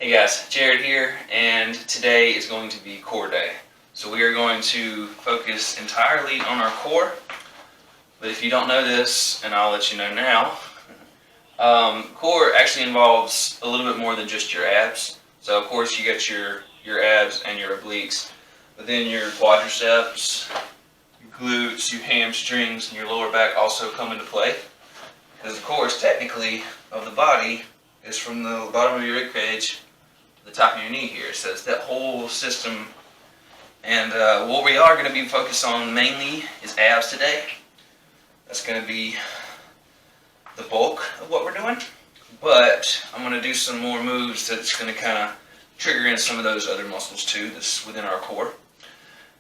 Hey guys, Jared here, and today is going to be core day. So we are going to focus entirely on our core, but if you don't know this, and I'll let you know now, core actually involves a little bit more than just your abs. So of course you get your abs and your obliques, but then your quadriceps, your glutes, your hamstrings, and your lower back also come into play. Because the core is technically of the body is from the bottom of your rib cage to the top of your knee here. So it's that whole system. And what we are going to be focused on mainly is abs today. That's going to be the bulk of what we're doing. But I'm going to do some more moves that's going to kind of trigger in some of those other muscles too that's within our core.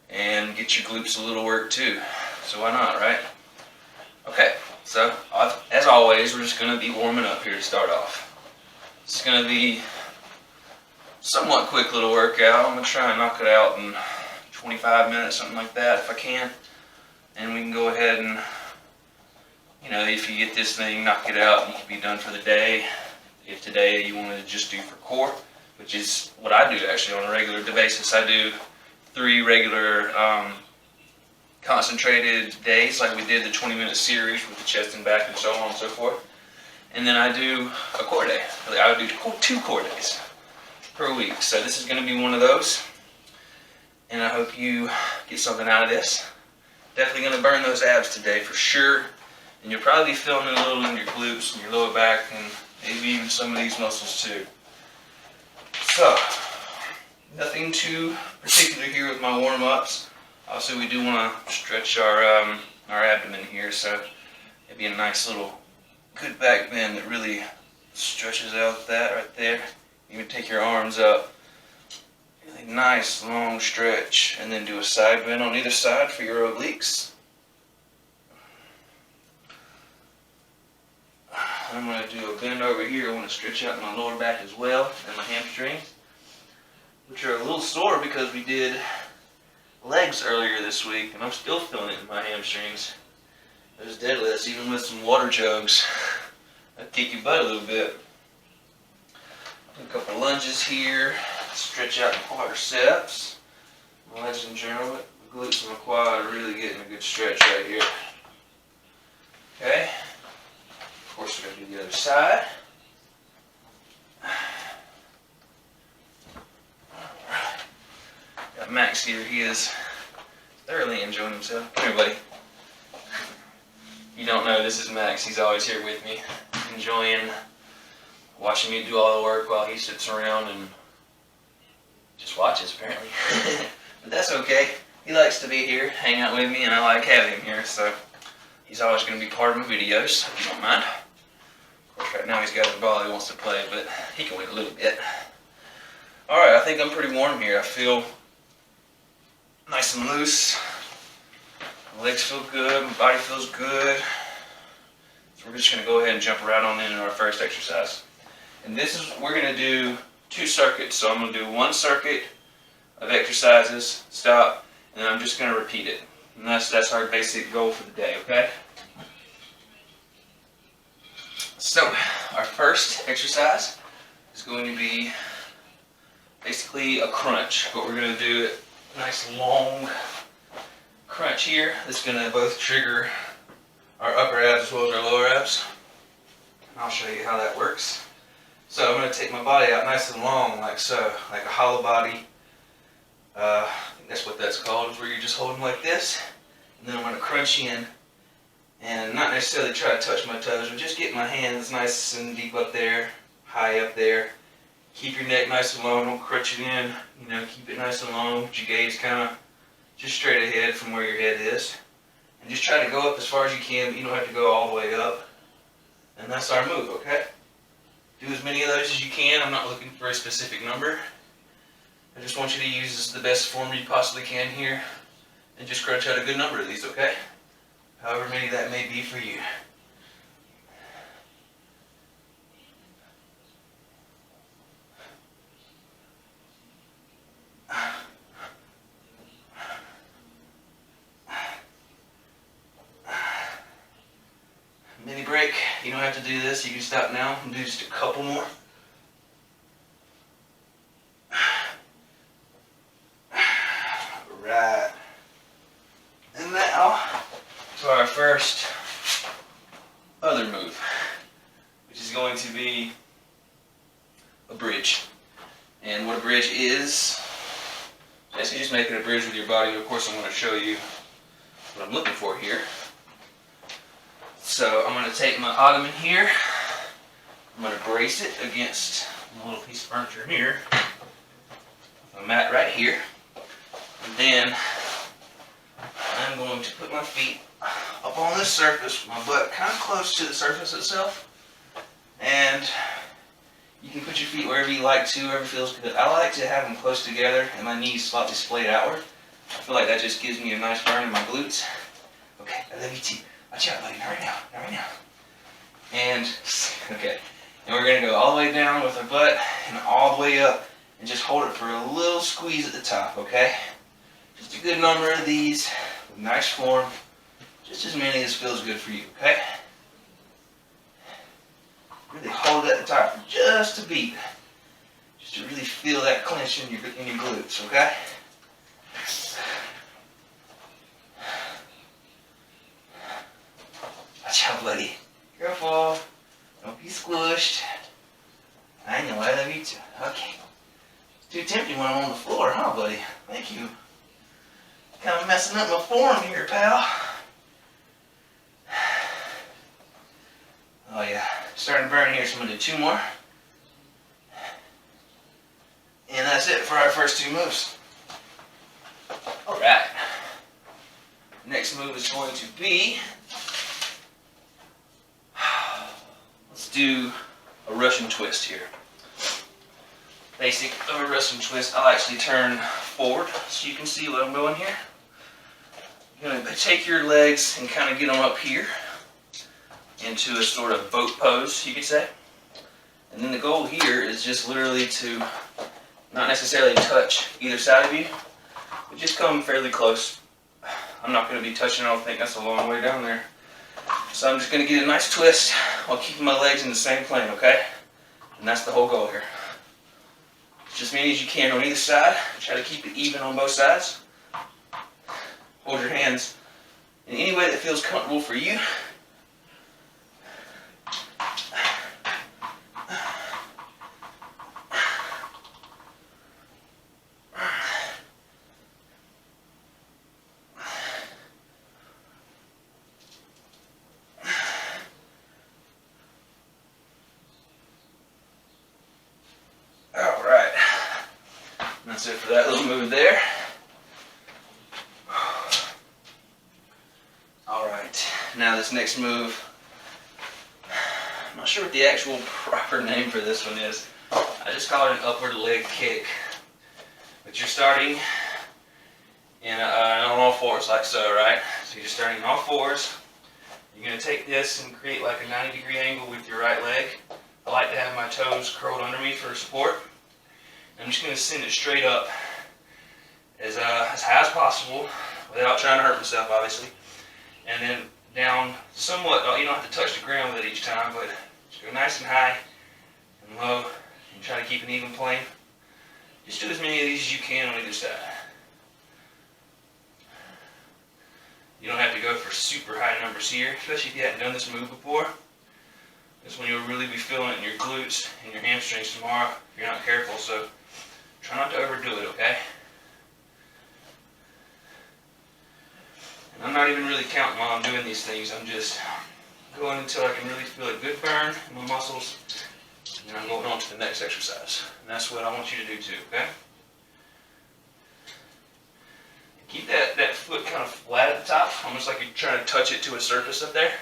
And get your glutes a little work too. So why not, right? Okay, so as always, we're just going to be warming up here to start off. It's going to be somewhat quick little workout. I'm going to try and knock it out in 25 minutes, something like that, if I can. And we can go ahead and, if you get this thing, knock it out, and you can be done for the day. If today you wanted to just do for core, which is what I do actually on a regular basis. I do 3 regular concentrated days, like we did the 20-minute series with the chest and back and so on and so forth. And then I do a core day. I would do 2 core days per week. So this is going to be one of those. And I hope you get something out of this. Definitely going to burn those abs today for sure. And you'll probably be feeling it a little in your glutes and your lower back and maybe even some of these muscles too. So, nothing too particular here with my warm-ups. Also, we do want to stretch our abdomen here, so it'd be a nice little good back bend that really stretches out that right there. You can take your arms up, really nice long stretch, and then do a side bend on either side for your obliques. I'm going to do a bend over here. I want to stretch out my lower back as well, and my hamstrings, which are a little sore because we did legs earlier this week, and I'm still feeling it in my hamstrings. Those deadlifts, even with some water jugs, that kick your butt a little bit. Do a couple lunges here, stretch out the quadriceps, my legs in general, but the glutes and my quad are really getting a good stretch right here. Okay, of course we're going to do the other side. Got Max here, he is thoroughly enjoying himself. Come here, buddy. If you don't know, this is Max. He's always here with me, enjoying watching me do all the work while he sits around and just watches, apparently. But that's okay. He likes to be here, hang out with me, and I like having him here, so he's always going to be part of my videos, if you don't mind. Of course, right now he's got his ball he wants to play, but he can wait a little bit. Alright, I think I'm pretty warm here. I feel nice and loose. My legs feel good, my body feels good. So we're just going to go ahead and jump right on into our first exercise. And this is, we're going to do 2 circuits. So I'm going to do 1 circuit of exercises, stop, and then I'm just going to repeat it. And that's our basic goal for the day, okay? So, our first exercise is going to be basically a crunch. What we're going to do, a nice long crunch here. This is going to both trigger our upper abs as well as our lower abs. And I'll show you how that works. So I'm going to take my body out nice and long, like so, like a hollow body. I think that's what that's called, is where you're just holding like this. And then I'm going to crunch in, and not necessarily try to touch my toes, but just get my hands nice and deep up there, high up there. Keep your neck nice and long, don't crunch it in, keep it nice and long, put your gaze kind of just straight ahead from where your head is. And just try to go up as far as you can, but you don't have to go all the way up. And that's our move, okay? Do as many of those as you can. I'm not looking for a specific number. I just want you to use the best form you possibly can here, and just crunch out a good number of these, okay? However many that may be for you. Mini break. You don't have to do this. You can stop now and do just a couple more. first other move, which is going to be a bridge. And what a bridge is, basically just making a bridge with your body. Of course, I'm going to show you what I'm looking for here. So I'm going to take my ottoman here. I'm going to brace it against a little piece of furniture here. A mat right here. And then I'm going to put my feet up on this surface, my butt kind of close to the surface itself. And you can put your feet wherever you like to, wherever feels good. I like to have them close together and my knees slightly splayed outward. I feel like that just gives me a nice burn in my glutes. Okay, I love you too. Watch out, buddy. Not right now. Not right now. And, okay. And we're going to go all the way down with our butt and all the way up and just hold it for a little squeeze at the top, okay? Just a good number of these with nice form. Just as many as feels good for you, okay? Really hold it at the top for just a beat. Just to really feel that clench in your glutes, okay? Watch out, buddy. Careful. Don't be squished. I know, I love you too. Okay. Too tempting when I'm on the floor, huh, buddy? Thank you. Kind of messing up my form here, pal. Oh yeah, starting to burn here, so I'm going to do 2 more. And that's it for our first 2 moves. Alright. Next move is going to be, let's do a Russian twist here. Basic of a Russian twist, I'll actually turn forward so you can see what I'm doing here. You're going to take your legs and kind of get them up here into a sort of boat pose, you could say. And then the goal here is just literally to not necessarily touch either side of you, but just come fairly close. I'm not going to be touching, I don't think that's a long way down there. So I'm just going to get a nice twist while keeping my legs in the same plane, okay? And that's the whole goal here. Just as many as you can on either side. Try to keep it even on both sides. Hold your hands in any way that feels comfortable for you. That's it for that little move there. Alright, now this next move, I'm not sure what the actual proper name for this one is. I just call it an upward leg kick. But you're starting on all fours like so, right? So you're starting on all fours. You're going to take this and create like a 90-degree angle with your right leg. I like to have my toes curled under me for support. I'm just going to send it straight up as high as possible without trying to hurt myself, obviously. And then down somewhat, you don't have to touch the ground with it each time, but just go nice and high and low and try to keep an even plane. Just do as many of these as you can on either side. You don't have to go for super high numbers here, especially if you hadn't done this move before. This one you'll really be feeling it in your glutes and your hamstrings tomorrow if you're not careful, so try not to overdo it, okay? And I'm not even really counting while I'm doing these things. I'm just going until I can really feel a good burn in my muscles, and then I'm going on to the next exercise. And that's what I want you to do too, okay? Keep that foot kind of flat at the top, almost like you're trying to touch it to a surface up there.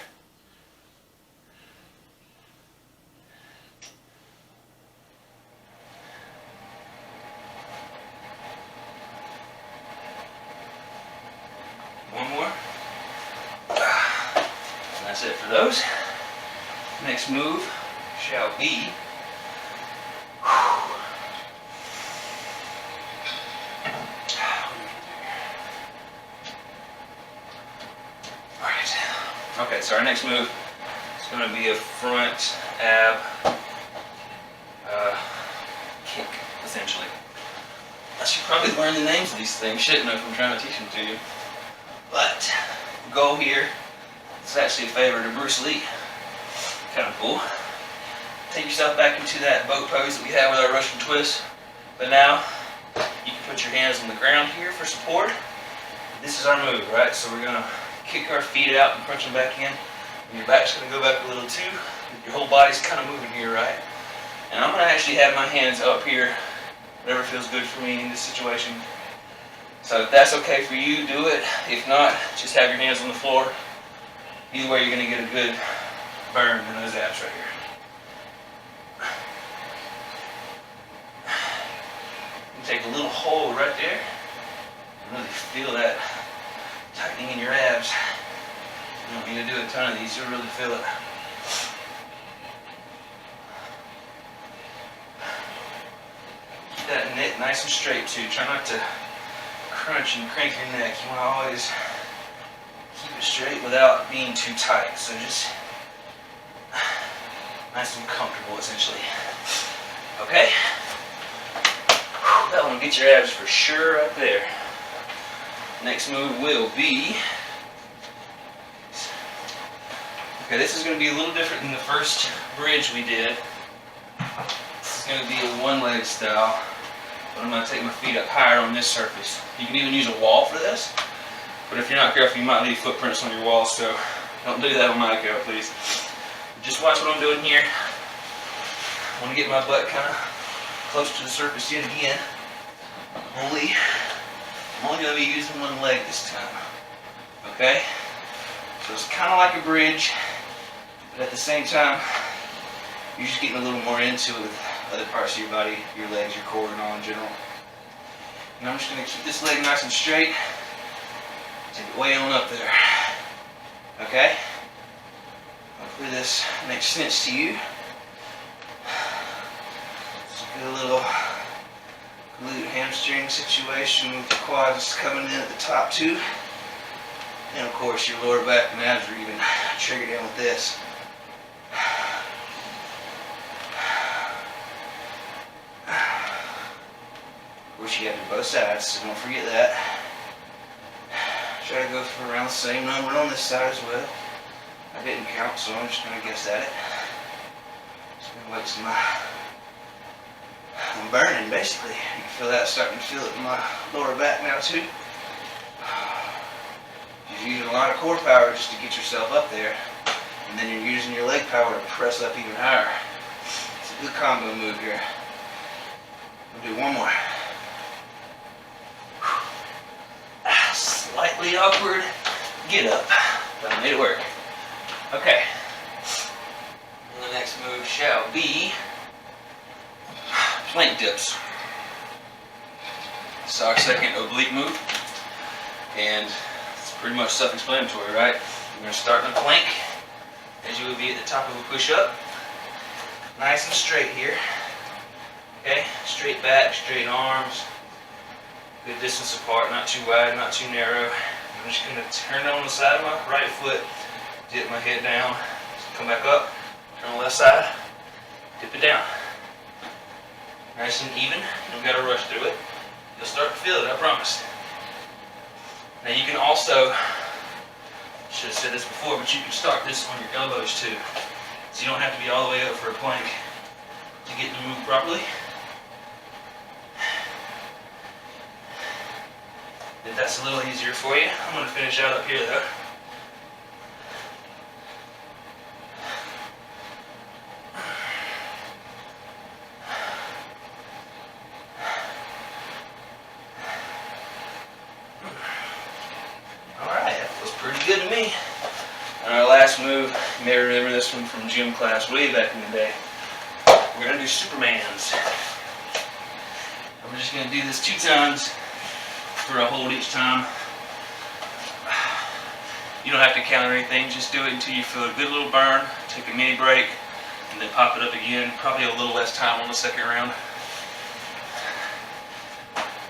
One more. And that's it for those. Next move shall be okay, so our next move is going to be a front ab kick, essentially. I should probably learn the names of these things, shouldn't I, if I'm trying to teach them to you. But the goal here It's actually a favor to Bruce Lee. Kind of cool. Take yourself back into that boat pose that we had with our Russian twist. But now, you can put your hands on the ground here for support. This is our move, right? So we're gonna kick our feet out and crunch them back in. And your back's gonna go back a little too. Your whole body's kind of moving here, right? And I'm gonna actually have my hands up here, whatever feels good for me in this situation. So if that's okay for you, do it. If not, just have your hands on the floor. Either way, you're gonna get a good burn in those abs right here. You take a little hold right there. Really feel that tightening in your abs. You don't need to do a ton of these, you'll really feel it. Keep that neck nice and straight too. Try not to crunch and crank your neck. You want to always keep it straight without being too tight. So just nice and comfortable essentially. Okay? That one will get your abs for sure right there. Next move will be, okay, this is going to be a little different than the first bridge we did. This is going to be a one leg style, but I'm going to take my feet up higher on this surface. You can even use a wall for this, but if you're not careful, you might leave footprints on your wall, so don't do that on my go, please. Just watch what I'm doing here. I want to get my butt kind of close to the surface yet again. I'm only going to be using one leg this time. Okay? So it's kind of like a bridge, but at the same time, you're just getting a little more into it with other parts of your body, your legs, your core, and all in general. And I'm just going to keep this leg nice and straight. Take it way on up there. Okay? Hopefully this makes sense to you. Just get a little glute hamstring situation with the quads coming in at the top too. And of course your lower back and abs are even triggered in with this. Of course you have to do both sides, so don't forget that. Try to go for around the same number on this side as well. I didn't count, so I'm just going to guess at it. Just going to wait till I'm burning, basically. You can feel that starting to feel it in my lower back now, too. You're using a lot of core power just to get yourself up there, and then you're using your leg power to press up even higher. It's a good combo move here. We'll do one more. Slightly awkward get up, but I made it work. Okay. And the next move shall be plank dips. It's our second oblique move, and it's pretty much self-explanatory, right? You're going to start in a plank, as you would be at the top of a push-up. Nice and straight here. Okay? Straight back, straight arms. Good distance apart, not too wide, not too narrow. I'm just going to turn on the side of my right foot, dip my head down, come back up, turn on the left side, dip it down. Nice and even, you don't got to rush through it. You'll start to feel it, I promise. Now you can also, should have said this before, but you can start this on your elbows too. So you don't have to be all the way up for a plank to get the move properly. If that's a little easier for you, I'm going to finish out up here though. Alright, that feels pretty good to me. And our last move, you may remember this one from gym class way back in the day. We're going to do Supermans. I'm just going to do this 2 times. For a hold each time. You don't have to count or anything, just do it until you feel a good little burn, take a mini break, and then pop it up again. Probably a little less time on the second round.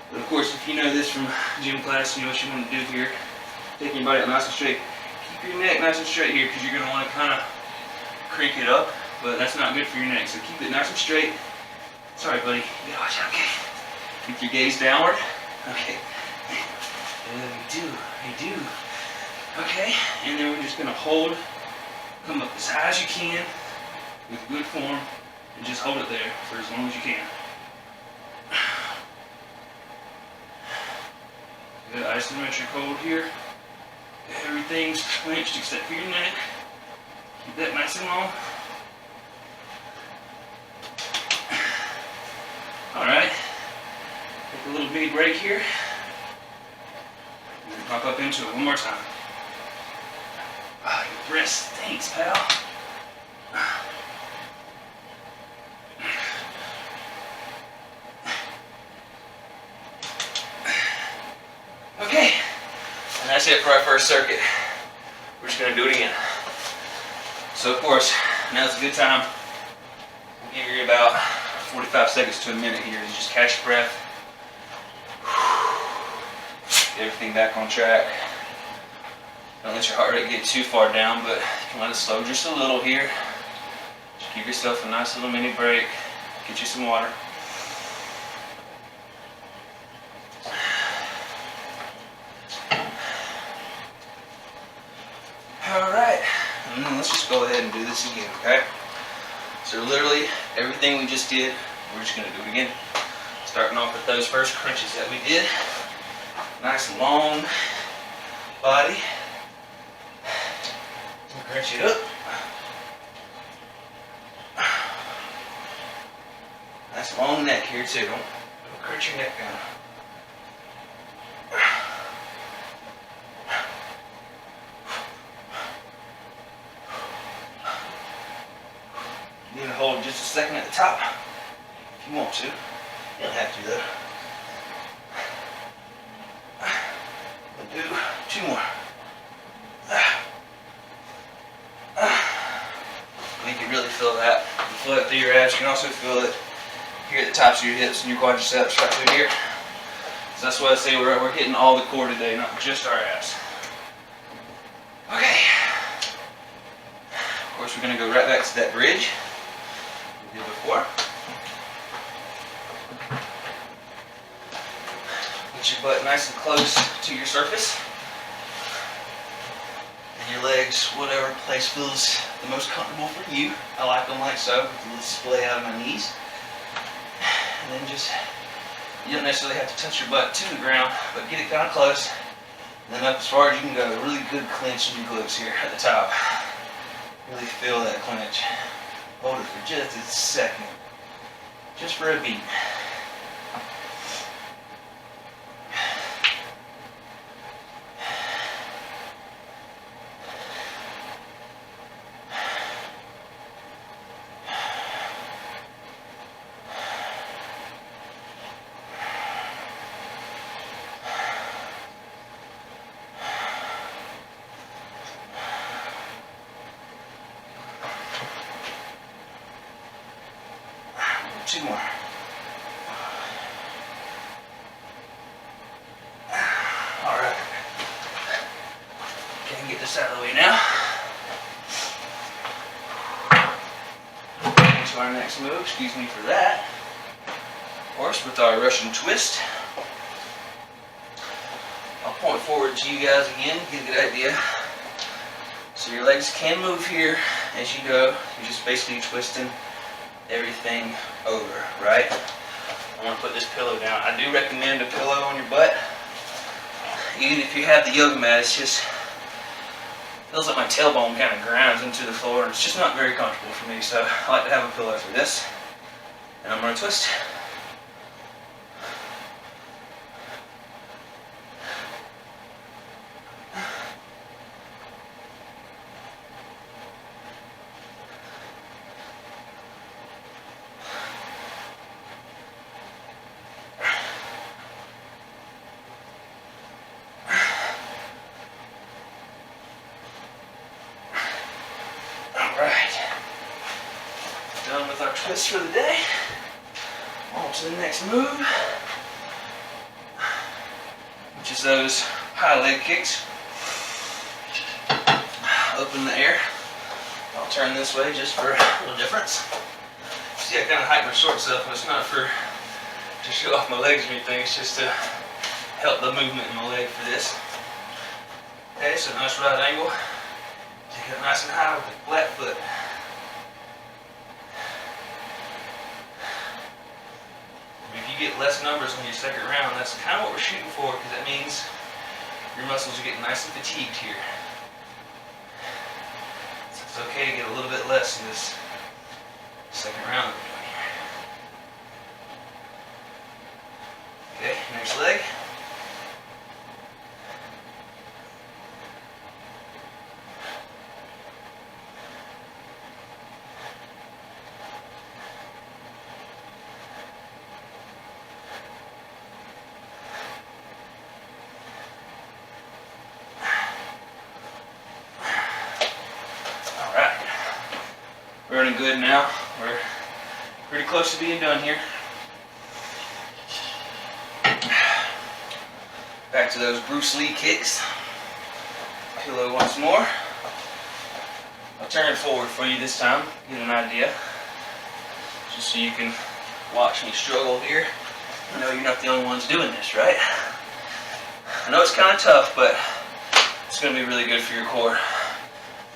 But of course, if you know this from gym class, you know what you want to do here. Take your body up nice and straight. Keep your neck nice and straight here because you're going to want to kind of crank it up, but that's not good for your neck. So keep it nice and straight. Sorry, buddy. You gotta watch out, okay? Keep your gaze downward. Okay. You do. Okay, and then we're just gonna hold, come up as high as you can with good form, and just hold it there for as long as you can. Good isometric hold here. Everything's clenched except for your neck. Keep that nice and long. Alright, take a little bitty break here. And then pop up into it one more time. Ah, your breath stinks, pal. Okay, and that's it for our first circuit. We're just gonna do it again. So of course, now's a good time. We'll give you about 45 seconds to a minute here to just catch your breath. Get everything back on track. Don't let your heart rate get too far down, but you can let it slow just a little here. Just give yourself a nice little mini break. Get you some water. Alright, and then let's just go ahead and do this again, okay? So literally, everything we just did, we're just going to do it again. Starting off with those first crunches that we did. Nice long body. Crunch it up. Nice long neck here too. Don't crunch your neck down. You need to hold just a second at the top if you want to. You don't have to though. We'll do 2 more. You can really feel that. You feel it through your abs. You can also feel it here at the tops of your hips and your quadriceps right through here. So that's why I say we're hitting all the core today, not just our abs. Okay. Of course, we're going to go right back to that bridge we did before. Get your butt nice and close to your surface. And your legs, whatever place feels the most comfortable for you. I like them like so, with a little splay out of my knees. And then just, you don't necessarily have to touch your butt to the ground, but get it kind of close. And then up as far as you can go. Really good clench in your glutes here at the top. Really feel that clench. Hold it for just a second. Just for a beat. Two more. Alright. Can get this out of the way now. To our next move, excuse me for that. Of course, with our Russian twist. I'll point forward to you guys again, get a good idea. So your legs can move here as you go. You're just basically twisting everything over, right? I'm going to put this pillow down. I do recommend a pillow on your butt. Even if you have the yoga mat, it's just feels like my tailbone kind of grinds into the floor, and it's just not very comfortable for me, so I like to have a pillow for this. And I'm going to twist. Done with our twist for the day. On to the next move, which is those high leg kicks. Up in the air. I'll turn this way just for a little difference. See, I kind of hike my shorts up, and it's not to show off my legs or anything. It's just to help the movement in my leg for this. Okay, so nice right angle. Take it nice and high with the flat foot. If you get less numbers on your second round, that's kind of what we're shooting for, because that means your muscles are getting nice and fatigued here. So it's okay to get a little bit less in this second round that we're doing here. Okay, next leg. We're running good now. We're pretty close to being done here. Back to those Bruce Lee kicks. Pillow once more. I'll turn it forward for you this time, get an idea. Just so you can watch me struggle here. I know you're not the only ones doing this, right? I know it's kind of tough, but it's going to be really good for your core.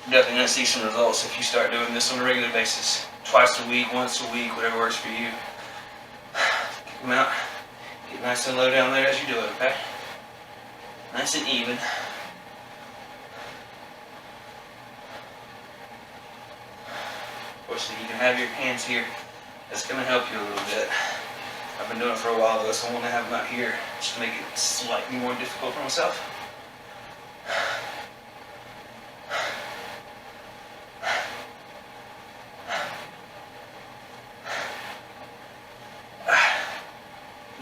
You're definitely going to see some results if you start doing this on a regular basis. Twice a week, once a week, whatever works for you. Kick them out. Get nice and low down there as you do it, okay? Nice and even. Of course, you can have your hands here. That's going to help you a little bit. I've been doing it for a while though, so I want to have them out here just to make it slightly more difficult for myself.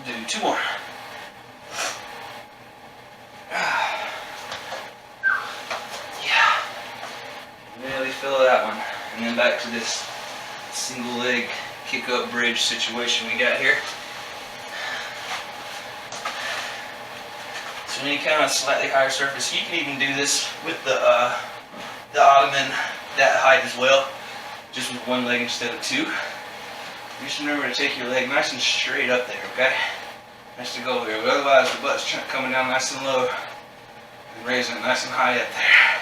Do two more. Yeah. Really feel that one. And then back to this single leg kick up bridge situation we got here. So any kind of slightly higher surface, you can even do this with the ottoman that height as well, just with one leg instead of two. Just remember to take your leg nice and straight up there, okay? Nice to go there, but otherwise the butt's coming down nice and low and raising it nice and high up there.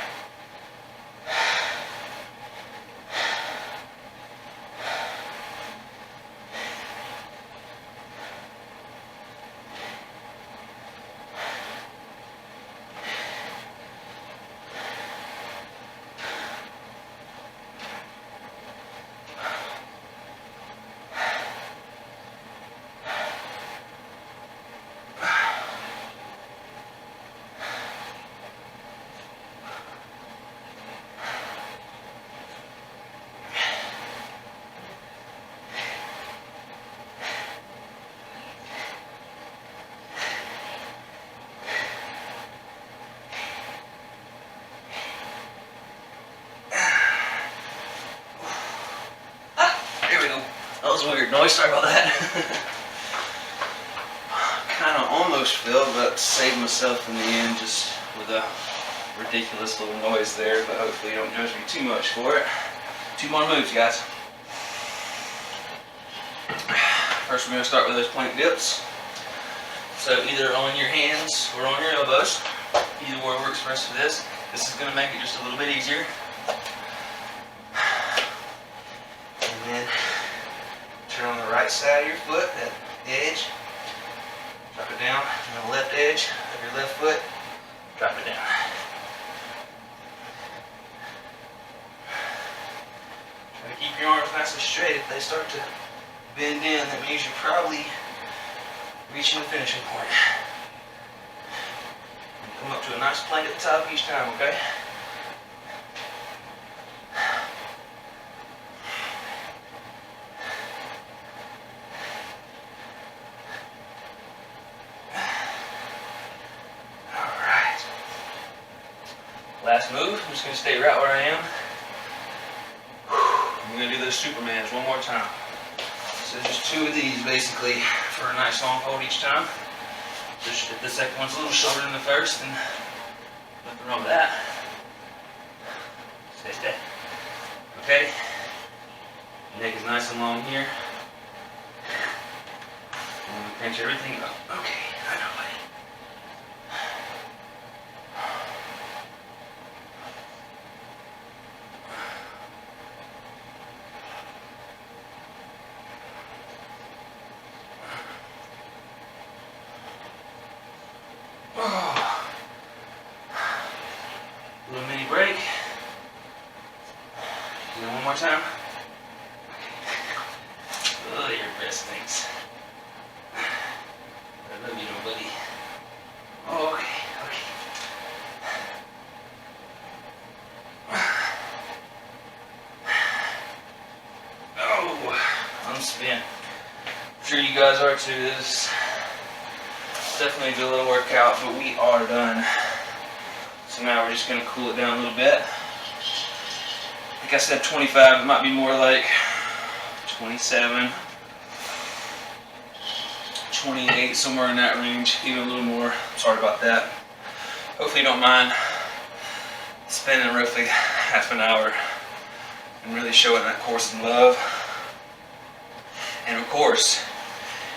That was a weird noise, sorry about that. Kind of almost fell, but saved myself in the end just with a ridiculous little noise there, but hopefully you don't judge me too much for it. Two more moves, guys. First we're going to start with those plank dips. So either on your hands or on your elbows, either way works best for this. This is going to make it just a little bit easier. And then turn on the right side of your foot, that edge, drop it down, and the left edge of your left foot, drop it down. Try to keep your arms nice and straight. If they start to bend in, that means you're probably reaching the finishing point. Come up to a nice plank at the top each time, okay? Alright. Last move, I'm just going to stay right where I am. I'm going to do those Supermans one more time. So just two of these basically for a nice long hold each time. Just if the second one's a little shorter than the first, then nothing wrong with that. Stay steady. Okay? Neck is nice and long here. And we pinch everything up. Okay, I know, buddy. Do it one more time. Oh, your breath stinks. I love you, little buddy. Oh, okay, okay. Oh, I'm spent. I'm sure you guys are too. This is definitely a good little workout, but we are done. So now we're just going to cool it down a little bit. Like I said, 25, it might be more like 27, 28, somewhere in that range, even a little more. Sorry about that. Hopefully you don't mind spending roughly half an hour and really showing that core some love. And of course,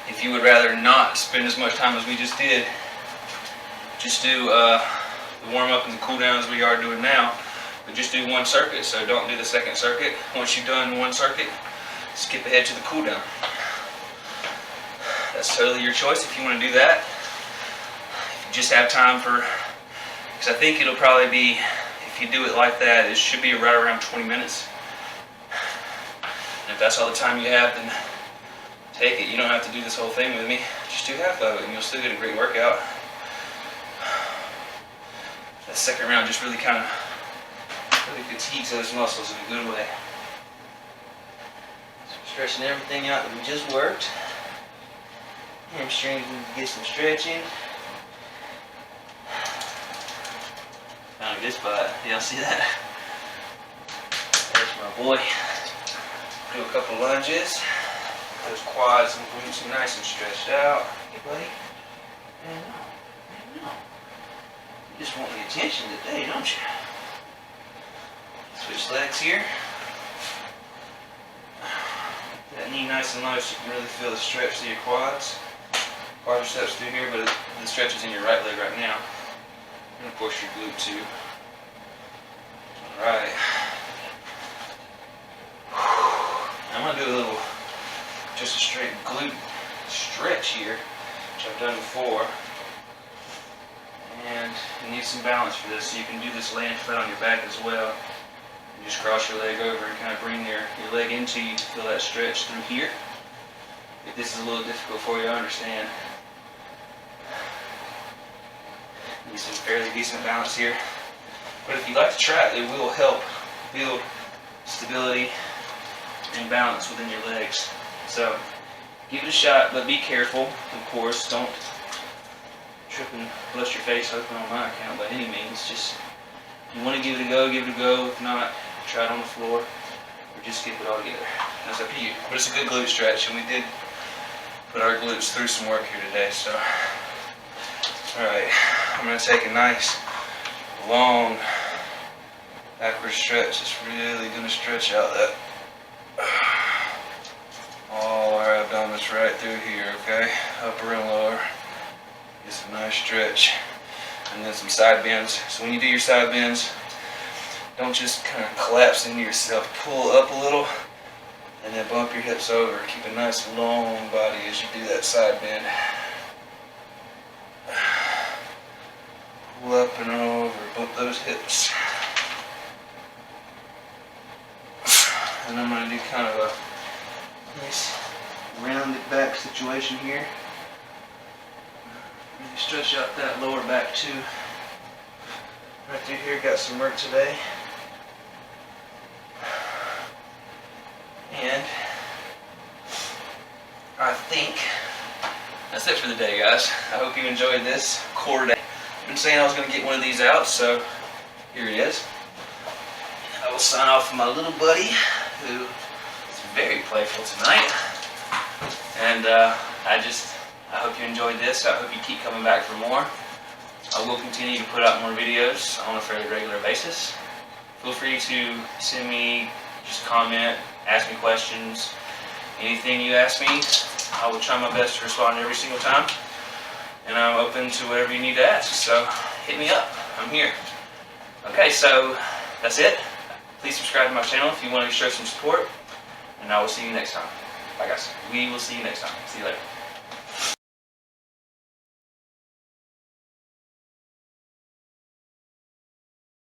if you would rather not spend as much time as we just did, just do the warm up and the cool down as we are doing now, but just do one circuit. So don't do the second circuit. Once you've done one circuit, skip ahead to the cool down. That's totally your choice if you want to do that. If you just have time for, because I think it'll probably be, if you do it like that, it should be right around 20 minutes. And if that's all the time you have, then take it. You don't have to do this whole thing with me. Just do half of it and you'll still get a great workout. That second round just really kind of fatigues those muscles in a good way. So stretching everything out that we just worked. Hamstrings, we can get some stretching. Found a good spot. Y'all see that? There's my boy. Do a couple lunges. Those quads and glutes are nice and stretched out. Hey, buddy. I know. You just want the attention today, don't you? Switch legs here. That knee nice and low so you can really feel the stretch through your quads. Quadriceps through here, but the stretch is in your right leg right now. And of course your glute too. Alright. I'm going to do a little, just a straight glute stretch here, which I've done before. And you need some balance for this, so you can do this laying flat on your back as well. You just cross your leg over and kind of bring your leg into you to feel that stretch through here. If this is a little difficult for you, I understand. Need some fairly decent balance here. But if you like to try it, it will help build stability and balance within your legs. So give it a shot, but be careful, of course. Don't trip and bust your face open on my account by any means. Just, if you want to give it a go, give it a go. If not, try it on the floor or just skip it all together. That's up to you. But it's a good glute stretch, and we did put our glutes through some work here today. So, alright, I'm going to take a nice, long, backward stretch. It's really going to stretch out that all our abdominals right through here, okay? Upper and lower. Get some nice stretch. And then some side bends. So when you do your side bends, don't just kind of collapse into yourself. Pull up a little and then bump your hips over. Keep a nice long body as you do that side bend. Pull up and over, bump those hips. And I'm going to do kind of a nice rounded back situation here. Really stretch out that lower back too. Right through here, got some work today. And I think that's it for the day, guys. I hope you enjoyed this core day. I've been saying I was going to get one of these out, so here it is. I will sign off with my little buddy, who is very playful tonight. And I hope you enjoyed this. I hope you keep coming back for more. I will continue to put out more videos on a fairly regular basis. Feel free to send me, just comment, ask me questions. Anything you ask me, I will try my best to respond every single time. And I'm open to whatever you need to ask. So hit me up. I'm here. Okay, so that's it. Please subscribe to my channel if you want to show some support. And I will see you next time. Bye, guys. We will see you next time. See you later.